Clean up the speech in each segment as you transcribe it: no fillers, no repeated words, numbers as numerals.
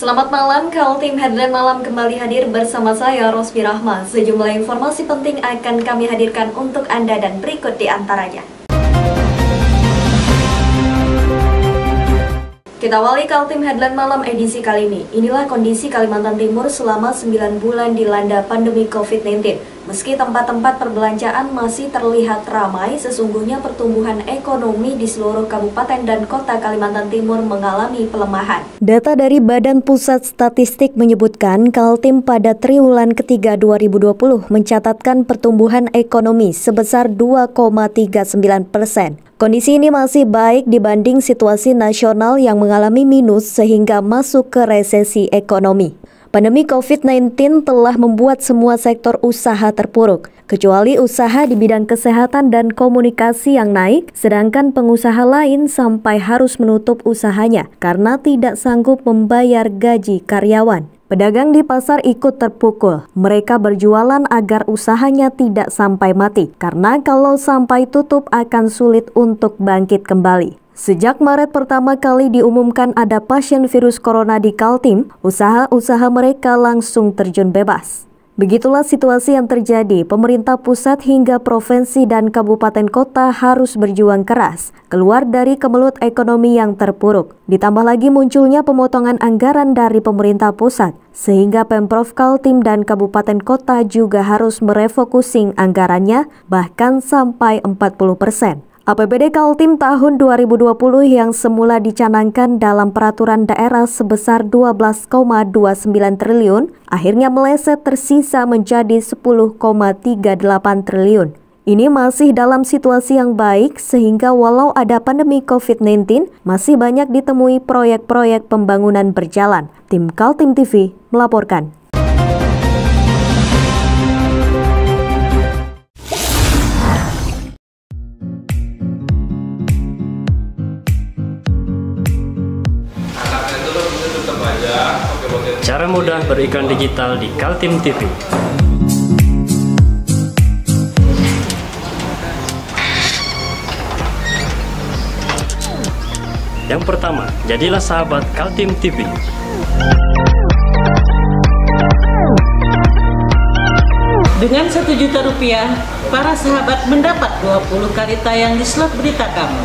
Selamat malam, Kaltim Headline Malam kembali hadir bersama saya, Rosby Rahma. Sejumlah informasi penting akan kami hadirkan untuk Anda dan berikut di antaranya. Kita awali Kaltim Headline Malam edisi kali ini. Inilah kondisi Kalimantan Timur selama 9 bulan dilanda pandemi COVID-19. Meski tempat-tempat perbelanjaan masih terlihat ramai, sesungguhnya pertumbuhan ekonomi di seluruh kabupaten dan kota Kalimantan Timur mengalami pelemahan. Data dari Badan Pusat Statistik menyebutkan Kaltim pada triwulan ketiga 2020 mencatatkan pertumbuhan ekonomi sebesar 2,39%. Kondisi ini masih baik dibanding situasi nasional yang mengalami minus sehingga masuk ke resesi ekonomi. Pandemi COVID-19 telah membuat semua sektor usaha terpuruk, kecuali usaha di bidang kesehatan dan komunikasi yang naik, sedangkan pengusaha lain sampai harus menutup usahanya karena tidak sanggup membayar gaji karyawan. Pedagang di pasar ikut terpukul. Mereka berjualan agar usahanya tidak sampai mati, karena kalau sampai tutup akan sulit untuk bangkit kembali. Sejak Maret pertama kali diumumkan ada pasien virus corona di Kaltim, usaha-usaha mereka langsung terjun bebas. Begitulah situasi yang terjadi. Pemerintah pusat hingga provinsi dan kabupaten kota harus berjuang keras keluar dari kemelut ekonomi yang terpuruk. Ditambah lagi munculnya pemotongan anggaran dari pemerintah pusat, sehingga Pemprov Kaltim dan kabupaten kota juga harus merefocusing anggarannya bahkan sampai 40%. APBD Kaltim tahun 2020 yang semula dicanangkan dalam peraturan daerah sebesar 12,29 triliun, akhirnya meleset tersisa menjadi 10,38 triliun. Ini masih dalam situasi yang baik sehingga walau ada pandemi COVID-19, masih banyak ditemui proyek-proyek pembangunan berjalan. Tim Kaltim TV melaporkan. Cara mudah beriklan digital di Kaltim TV. Yang pertama, jadilah sahabat Kaltim TV. Dengan Rp1.000.000, para sahabat mendapat 20 kali tayang di slot berita kamu.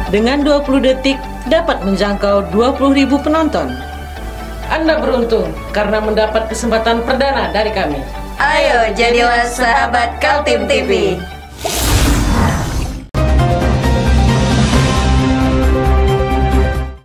Dengan 20 detik dapat menjangkau 20.000 penonton. Anda beruntung karena mendapat kesempatan perdana dari kami. Ayo jadilah sahabat Kaltim TV.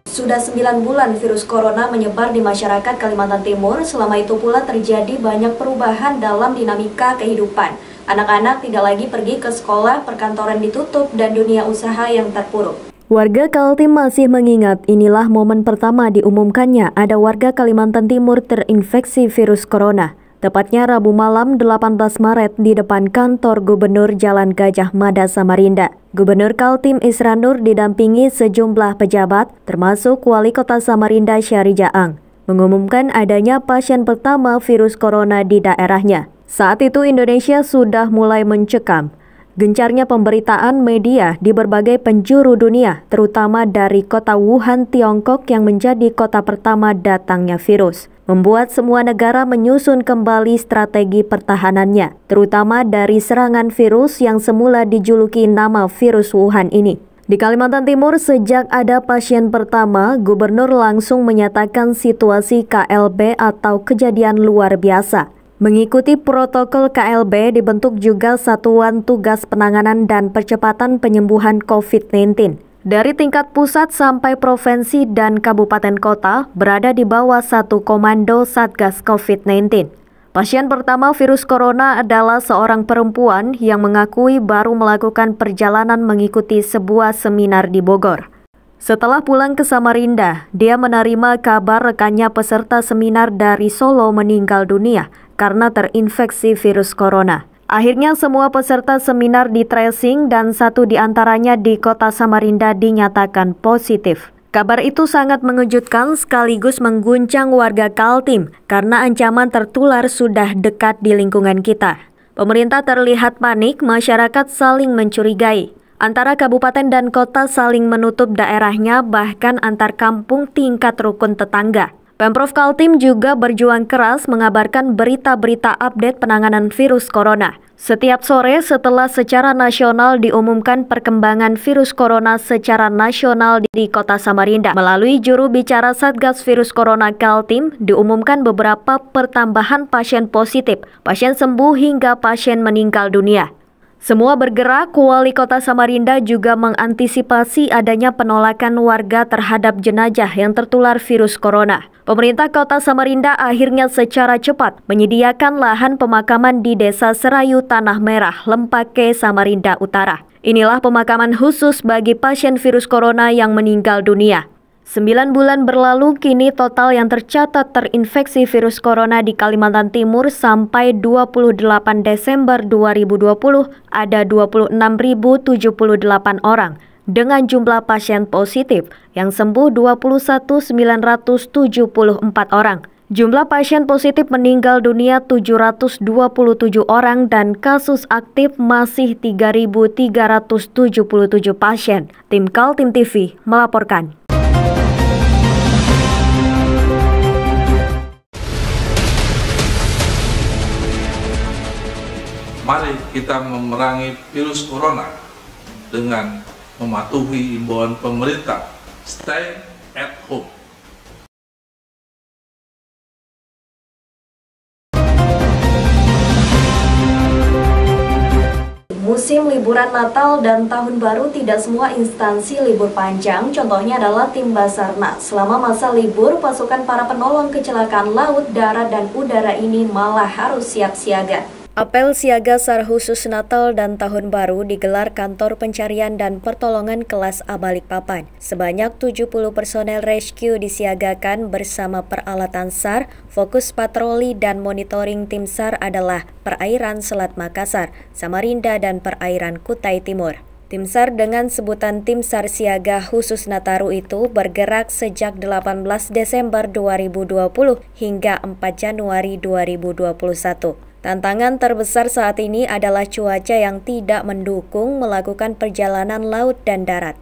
Sudah 9 bulan virus corona menyebar di masyarakat Kalimantan Timur. Selama itu pula terjadi banyak perubahan dalam dinamika kehidupan. Anak-anak tidak lagi pergi ke sekolah, perkantoran ditutup, dan dunia usaha yang terpuruk. Warga Kaltim masih mengingat inilah momen pertama diumumkannya ada warga Kalimantan Timur terinfeksi virus corona. Tepatnya Rabu malam 18 Maret di depan kantor Gubernur Jalan Gajah Mada Samarinda. Gubernur Kaltim Isra Nur didampingi sejumlah pejabat termasuk Wali Kota Samarinda Syahri Jaang mengumumkan adanya pasien pertama virus corona di daerahnya. Saat itu Indonesia sudah mulai mencekam. Gencarnya pemberitaan media di berbagai penjuru dunia, terutama dari kota Wuhan, Tiongkok yang menjadi kota pertama datangnya virus, membuat semua negara menyusun kembali strategi pertahanannya, terutama dari serangan virus yang semula dijuluki nama virus Wuhan ini. Di Kalimantan Timur, sejak ada pasien pertama, Gubernur langsung menyatakan situasi KLB atau kejadian luar biasa. Mengikuti protokol KLB dibentuk juga Satuan Tugas Penanganan dan Percepatan Penyembuhan COVID-19. Dari tingkat pusat sampai provinsi dan kabupaten kota berada di bawah satu komando Satgas COVID-19. Pasien pertama virus corona adalah seorang perempuan yang mengakui baru melakukan perjalanan mengikuti sebuah seminar di Bogor. Setelah pulang ke Samarinda, dia menerima kabar rekannya peserta seminar dari Solo meninggal dunia karena terinfeksi virus corona. Akhirnya semua peserta seminar di tracing dan satu di antaranya di kota Samarinda dinyatakan positif. Kabar itu sangat mengejutkan sekaligus mengguncang warga Kaltim karena ancaman tertular sudah dekat di lingkungan kita. Pemerintah terlihat panik, masyarakat saling mencurigai. Antara kabupaten dan kota saling menutup daerahnya, bahkan antar kampung tingkat rukun tetangga. Pemprov Kaltim juga berjuang keras mengabarkan berita-berita update penanganan virus corona. Setiap sore setelah secara nasional diumumkan perkembangan virus corona secara nasional di Kota Samarinda, melalui juru bicara Satgas Virus Corona Kaltim, diumumkan beberapa pertambahan pasien positif, pasien sembuh hingga pasien meninggal dunia. Semua bergerak, Wali Kota Samarinda juga mengantisipasi adanya penolakan warga terhadap jenazah yang tertular virus corona. Pemerintah Kota Samarinda akhirnya secara cepat menyediakan lahan pemakaman di Desa Serayu Tanah Merah, Lempake, Samarinda Utara. Inilah pemakaman khusus bagi pasien virus corona yang meninggal dunia. 9 bulan berlalu, kini total yang tercatat terinfeksi virus corona di Kalimantan Timur sampai 28 Desember 2020 ada 26.078 orang dengan jumlah pasien positif yang sembuh 21.974 orang. Jumlah pasien positif meninggal dunia 727 orang dan kasus aktif masih 3.377 pasien. Tim Kaltim TV melaporkan. Mari kita memerangi virus corona dengan mematuhi imbauan pemerintah, stay at home. Musim liburan Natal dan Tahun Baru tidak semua instansi libur panjang, contohnya adalah tim Basarnas. Selama masa libur, pasukan para penolong kecelakaan laut, darat, dan udara ini malah harus siap siaga. Apel siaga SAR khusus Natal dan Tahun Baru digelar Kantor Pencarian dan Pertolongan Kelas A Balikpapan. Sebanyak 70 personel rescue disiagakan bersama peralatan SAR. Fokus patroli dan monitoring tim SAR adalah perairan Selat Makassar, Samarinda, dan perairan Kutai Timur. Tim SAR dengan sebutan Tim SAR Siaga Khusus Nataru itu bergerak sejak 18 Desember 2020 hingga 4 Januari 2021. Tantangan terbesar saat ini adalah cuaca yang tidak mendukung melakukan perjalanan laut dan darat.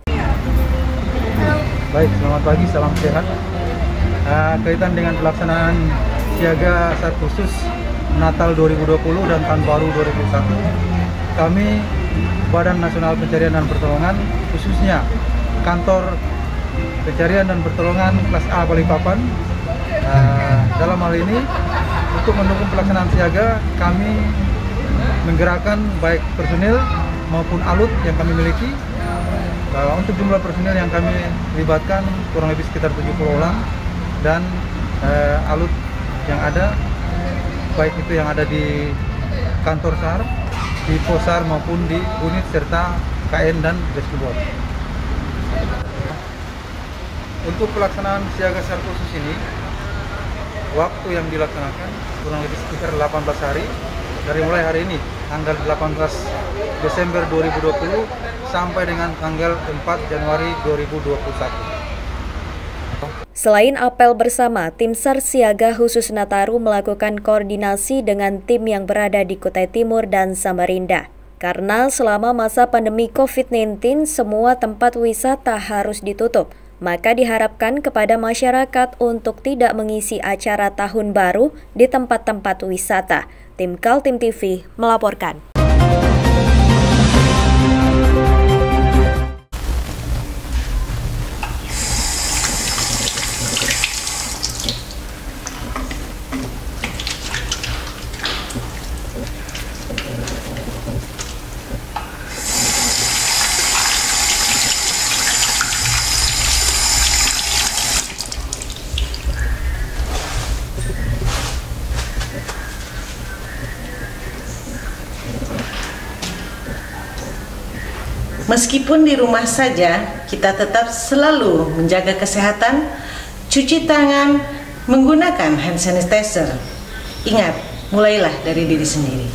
Baik, selamat pagi, salam sehat. Kaitan dengan pelaksanaan siaga SAR khusus Natal 2020 dan Tahun Baru 2021, kami Badan Nasional Pencarian dan Pertolongan, khususnya Kantor Pencarian dan Pertolongan Kelas A Balikpapan, dalam hal ini untuk mendukung pelaksanaan siaga, kami menggerakkan baik personil maupun alut yang kami miliki. Untuk jumlah personil yang kami libatkan kurang lebih sekitar 70 orang, dan alut yang ada, baik itu yang ada di kantor SAR, di Posar maupun di unit serta KN dan rescue boat. Untuk pelaksanaan siaga SAR khusus ini, waktu yang dilaksanakan kurang lebih sekitar 18 hari dari mulai hari ini tanggal 18 Desember 2020 sampai dengan tanggal 4 Januari 2021. Selain apel bersama, tim SAR Siaga Khusus Nataru melakukan koordinasi dengan tim yang berada di Kutai Timur dan Samarinda. Karena selama masa pandemi COVID-19 semua tempat wisata harus ditutup, maka diharapkan kepada masyarakat untuk tidak mengisi acara Tahun Baru di tempat-tempat wisata. Tim Kaltim TV melaporkan. Meskipun di rumah saja, kita tetap selalu menjaga kesehatan, cuci tangan, menggunakan hand sanitizer. Ingat, mulailah dari diri sendiri.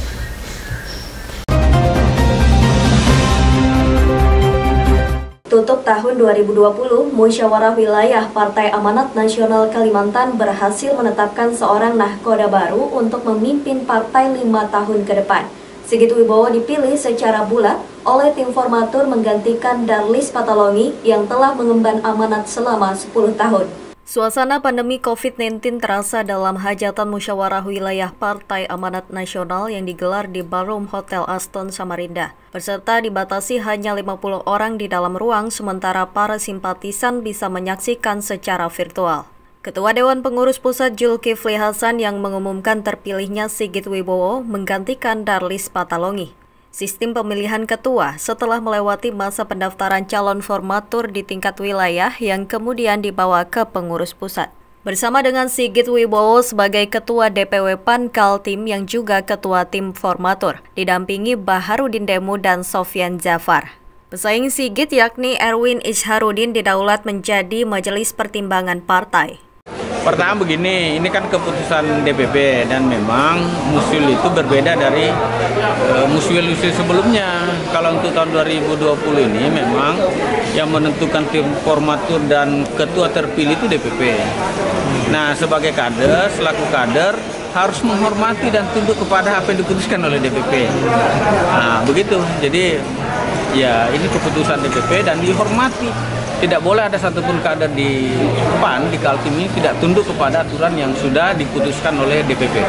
Tutup tahun 2020, Musyawarah Wilayah Partai Amanat Nasional Kalimantan berhasil menetapkan seorang nahkoda baru untuk memimpin partai 5 tahun ke depan. Sigit Wibowo dipilih secara bulat oleh tim formatur menggantikan Darlis Patolongi yang telah mengemban amanat selama 10 tahun. Suasana pandemi COVID-19 terasa dalam hajatan musyawarah wilayah Partai Amanat Nasional yang digelar di Ballroom Hotel Aston Samarinda. Peserta dibatasi hanya 50 orang di dalam ruang, sementara para simpatisan bisa menyaksikan secara virtual. Ketua Dewan Pengurus Pusat Zulkifli Hasan yang mengumumkan terpilihnya Sigit Wibowo menggantikan Darlis Patolongi. Sistem pemilihan ketua setelah melewati masa pendaftaran calon formatur di tingkat wilayah yang kemudian dibawa ke pengurus pusat. Bersama dengan Sigit Wibowo sebagai Ketua DPW PAN Kaltim yang juga Ketua Tim Formatur, didampingi Baharudin Demu dan Sofyan Jafar. Pesaing Sigit yakni Erwin Isharudin didaulat menjadi Majelis Pertimbangan Partai. Pertama begini, ini kan keputusan DPP dan memang musyul itu berbeda dari musyul-musyul sebelumnya. Kalau untuk tahun 2020 ini memang yang menentukan tim formatur dan ketua terpilih itu DPP. Nah, sebagai kader, selaku kader harus menghormati dan tunduk kepada apa yang diputuskan oleh DPP. Nah, begitu. Jadi ya ini keputusan DPP dan dihormati. Tidak boleh ada satupun kader di PAN, di Kaltim ini tidak tunduk kepada aturan yang sudah diputuskan oleh DPP.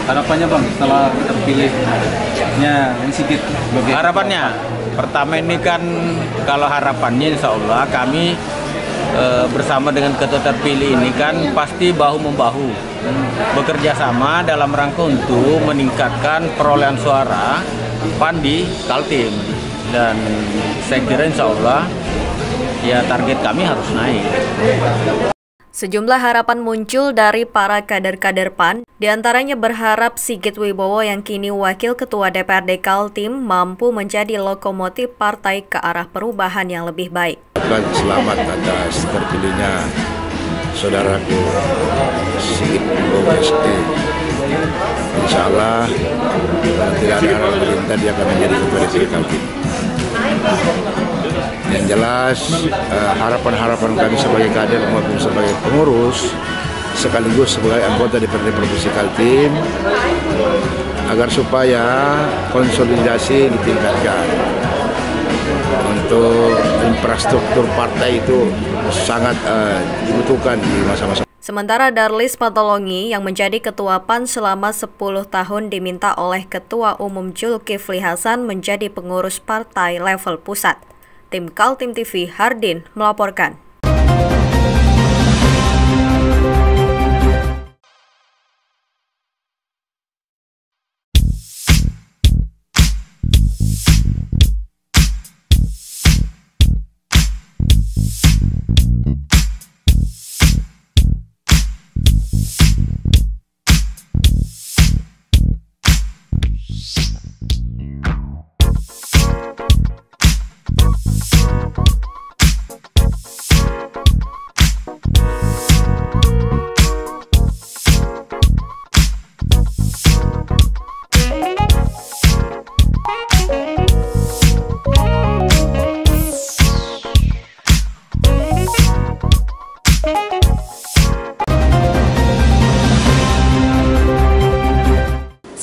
Harapannya Bang, setelah terpilihnya Sigit? Harapannya, pertama ini kan kalau harapannya insya Allah kami bersama dengan ketua terpilih ini kan pasti bahu-membahu bekerja sama dalam rangka untuk meningkatkan perolehan suara PAN di Kaltim. Dan saya kira insya Allah ya target kami harus naik. Sejumlah harapan muncul dari para kader-kader PAN, diantaranya berharap Sigit Wibowo yang kini Wakil Ketua DPRD Kaltim mampu menjadi lokomotif partai ke arah perubahan yang lebih baik. Selamat atas terpilihnya saudaraku Sigit Wibowo SE. Insya Allah tidak ada arah pemerintah dia akan menjadi ketua DPRD Kaltim. Yang jelas harapan-harapan kami sebagai kader maupun sebagai pengurus sekaligus sebagai anggota DPRD Provinsi Kaltim agar supaya konsolidasi ditingkatkan. Untuk infrastruktur partai itu sangat dibutuhkan di masa-masa. Sementara Darlis Patolongi yang menjadi Ketua PAN selama 10 tahun diminta oleh Ketua Umum Zulkifli Hasan menjadi pengurus partai level pusat. Tim Kaltim TV Hardin melaporkan.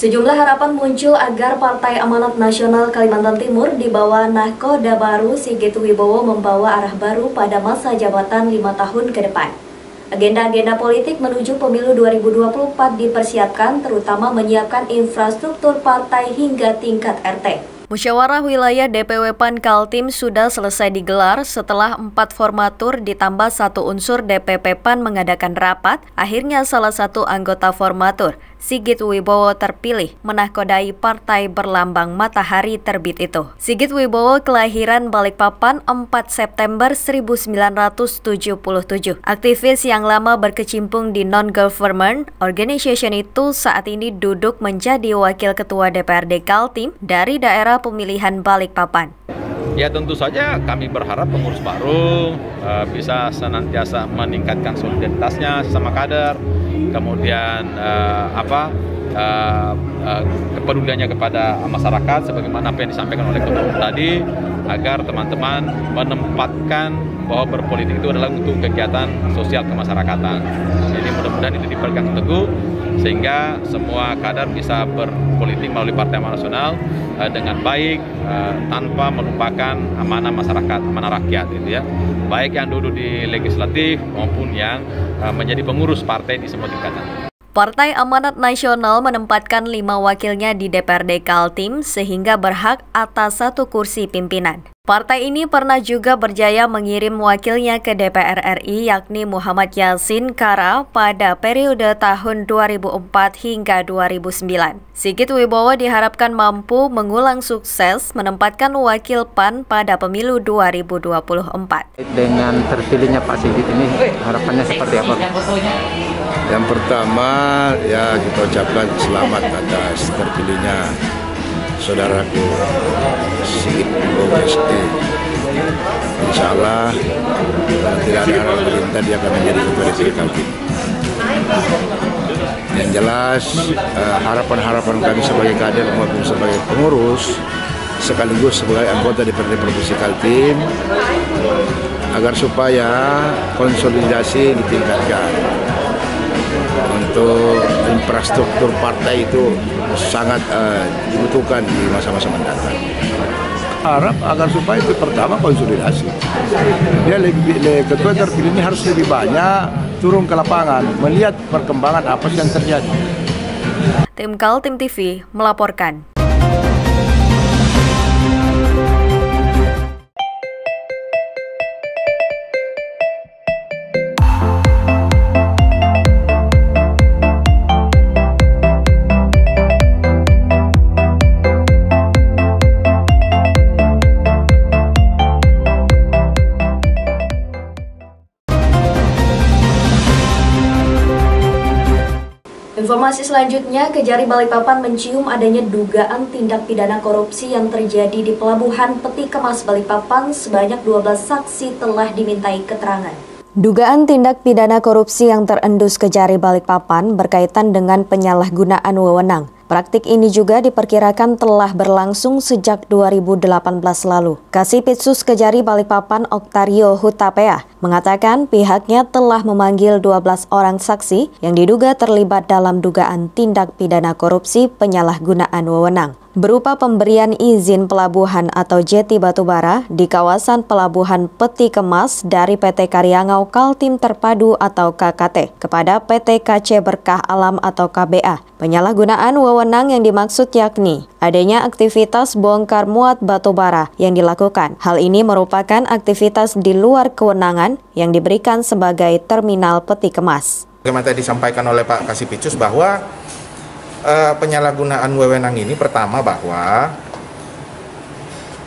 Sejumlah harapan muncul agar Partai Amanat Nasional Kalimantan Timur di bawah Nahkoda baru Sigit Wibowo membawa arah baru pada masa jabatan 5 tahun ke depan. Agenda-agenda politik menuju pemilu 2024 dipersiapkan, terutama menyiapkan infrastruktur partai hingga tingkat RT. Musyawarah wilayah DPW PAN Kaltim sudah selesai digelar setelah 4 formatur ditambah 1 unsur DPP PAN mengadakan rapat. Akhirnya salah satu anggota formatur, Sigit Wibowo terpilih menahkodai partai berlambang matahari terbit itu. Sigit Wibowo kelahiran Balikpapan 4 September 1977. Aktivis yang lama berkecimpung di non-government organization itu saat ini duduk menjadi Wakil Ketua DPRD Kaltim dari daerah pemilihan Balikpapan. Ya tentu saja kami berharap pengurus baru bisa senantiasa meningkatkan solidaritasnya sesama kader, kemudian kepeduliannya kepada masyarakat sebagaimana apa yang disampaikan oleh Ketua Umum tadi, agar teman-teman menempatkan bahwa berpolitik itu adalah untuk kegiatan sosial kemasyarakatan. Jadi mudah-mudahan itu dipegang teguh sehingga semua kader bisa berpolitik melalui Partai Amanat Nasional dengan baik, tanpa melupakan amanah masyarakat, amanah rakyat, gitu ya. Baik yang duduk di legislatif maupun yang menjadi pengurus partai di semua tingkatan. Partai Amanat Nasional menempatkan 5 wakilnya di DPRD Kaltim sehingga berhak atas 1 kursi pimpinan. Partai ini pernah juga berjaya mengirim wakilnya ke DPR RI yakni Muhammad Yasin Kara pada periode tahun 2004 hingga 2009. Sigit Wibowo diharapkan mampu mengulang sukses menempatkan wakil PAN pada pemilu 2024. Dengan terpilihnya Pak Sigit ini harapannya seperti apa? Yang pertama ya kita ucapkan selamat atas terpilihnya saudaraku Sigit OSD. Insya Allah tidak ada hal perintah dia akan menjadi ketua DPD Kaltim. Yang jelas harapan-harapan kami sebagai kader maupun sebagai pengurus sekaligus sebagai anggota DPRD Provinsi Kaltim agar supaya konsolidasi ditingkatkan. Untuk infrastruktur partai itu sangat dibutuhkan di masa-masa mendatang. Harap agar supaya itu pertama konsolidasi. Dia ketua terpilih ini harus lebih banyak turun ke lapangan, melihat perkembangan apa yang terjadi. Tim Kaltim TV melaporkan. Informasi selanjutnya, Kejari Balikpapan mencium adanya dugaan tindak pidana korupsi yang terjadi di Pelabuhan Peti Kemas Balikpapan. Sebanyak 12 saksi telah dimintai keterangan. Dugaan tindak pidana korupsi yang terendus Kejari Balikpapan berkaitan dengan penyalahgunaan wewenang. Praktik ini juga diperkirakan telah berlangsung sejak 2018 lalu. Kasipitsus Kejari Balikpapan Oktario Hutapea mengatakan pihaknya telah memanggil 12 orang saksi yang diduga terlibat dalam dugaan tindak pidana korupsi penyalahgunaan wewenang berupa pemberian izin pelabuhan atau jeti batubara di kawasan Pelabuhan Peti Kemas dari PT Karyangau Kaltim Terpadu atau KKT kepada PT KC Berkah Alam atau KBA. Penyalahgunaan wewenang yang dimaksud yakni adanya aktivitas bongkar muat batubara yang dilakukan. Hal ini merupakan aktivitas di luar kewenangan yang diberikan sebagai terminal peti kemas. Bagaimana tadi disampaikan oleh Pak Kasipitsus bahwa penyalahgunaan wewenang ini pertama bahwa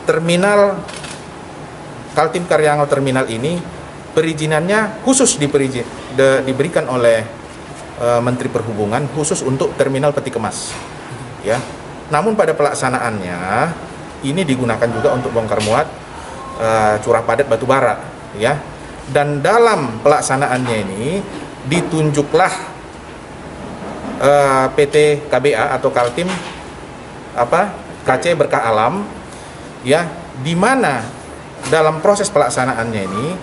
terminal Kaltim Karyangau terminal ini perizinannya khusus diberikan oleh Menteri Perhubungan khusus untuk terminal peti kemas, ya. Namun pada pelaksanaannya ini digunakan juga untuk bongkar muat curah padat batubara, ya. Dan dalam pelaksanaannya ini ditunjuklah PT KBA atau Kaltim KC Berkah Alam, ya, di mana dalam proses pelaksanaannya ini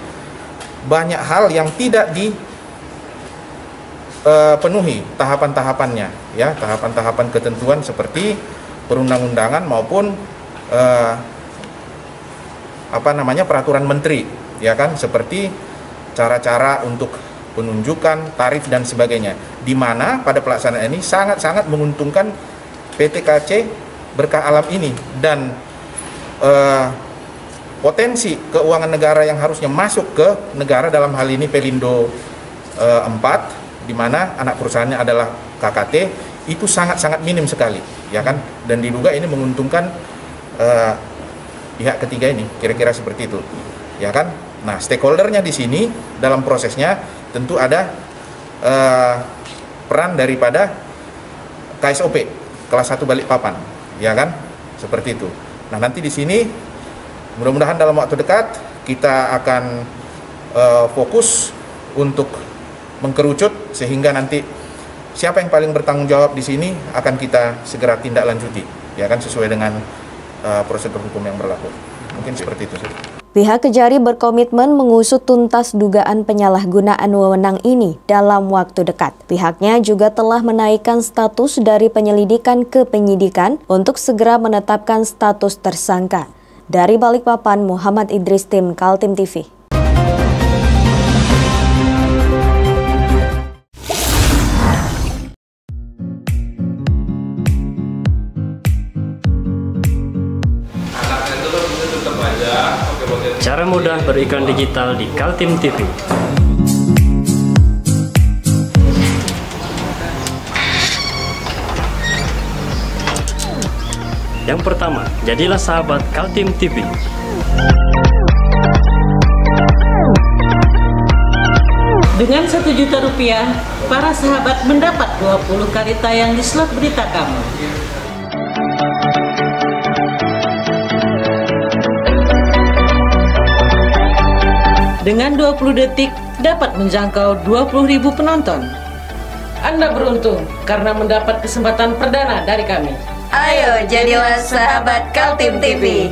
banyak hal yang tidak dipenuhi tahapan-tahapannya, ya, tahapan-tahapan ketentuan seperti perundang-undangan maupun peraturan menteri, ya kan, seperti cara-cara untuk penunjukan, tarif dan sebagainya, di mana pada pelaksanaan ini sangat-sangat menguntungkan PT KC Berkah Alam ini dan potensi keuangan negara yang harusnya masuk ke negara dalam hal ini Pelindo 4, di mana anak perusahaannya adalah KKT, itu sangat-sangat minim sekali, ya kan, dan diduga ini menguntungkan pihak ketiga ini, kira-kira seperti itu, ya kan. Nah, stakeholdernya di sini dalam prosesnya tentu ada peran daripada KSOP kelas 1 Balikpapan, ya kan, seperti itu. Nah, nanti di sini mudah-mudahan dalam waktu dekat kita akan fokus untuk mengkerucut sehingga nanti siapa yang paling bertanggung jawab di sini akan kita segera tindak lanjuti, ya kan, sesuai dengan prosedur hukum yang berlaku. Mungkin seperti itu saja. Pihak Kejari berkomitmen mengusut tuntas dugaan penyalahgunaan wewenang ini dalam waktu dekat. Pihaknya juga telah menaikkan status dari penyelidikan ke penyidikan untuk segera menetapkan status tersangka. Dari Balikpapan, Muhammad Idris, tim Kaltim TV. Cara mudah beriklan digital di Kaltim TV. Yang pertama, jadilah sahabat Kaltim TV. Dengan Rp1.000.000, para sahabat mendapat 20 kali tayang di slot berita kamu. Dengan 20 detik dapat menjangkau 20.000 penonton. Anda beruntung karena mendapat kesempatan perdana dari kami. Ayo jadilah sahabat Kaltim TV.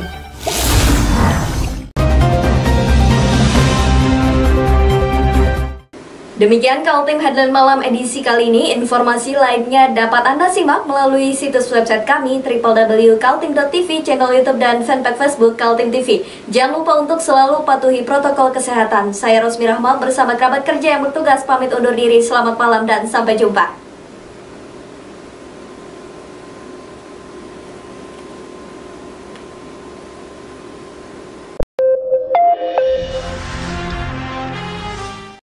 Demikian Kaltim Headline Malam edisi kali ini. Informasi lainnya dapat Anda simak melalui situs website kami www.kaltim.tv, channel YouTube dan fanpage Facebook Kaltim TV. Jangan lupa untuk selalu patuhi protokol kesehatan. Saya Rosmi Rahma bersama kerabat kerja yang bertugas pamit undur diri. Selamat malam dan sampai jumpa.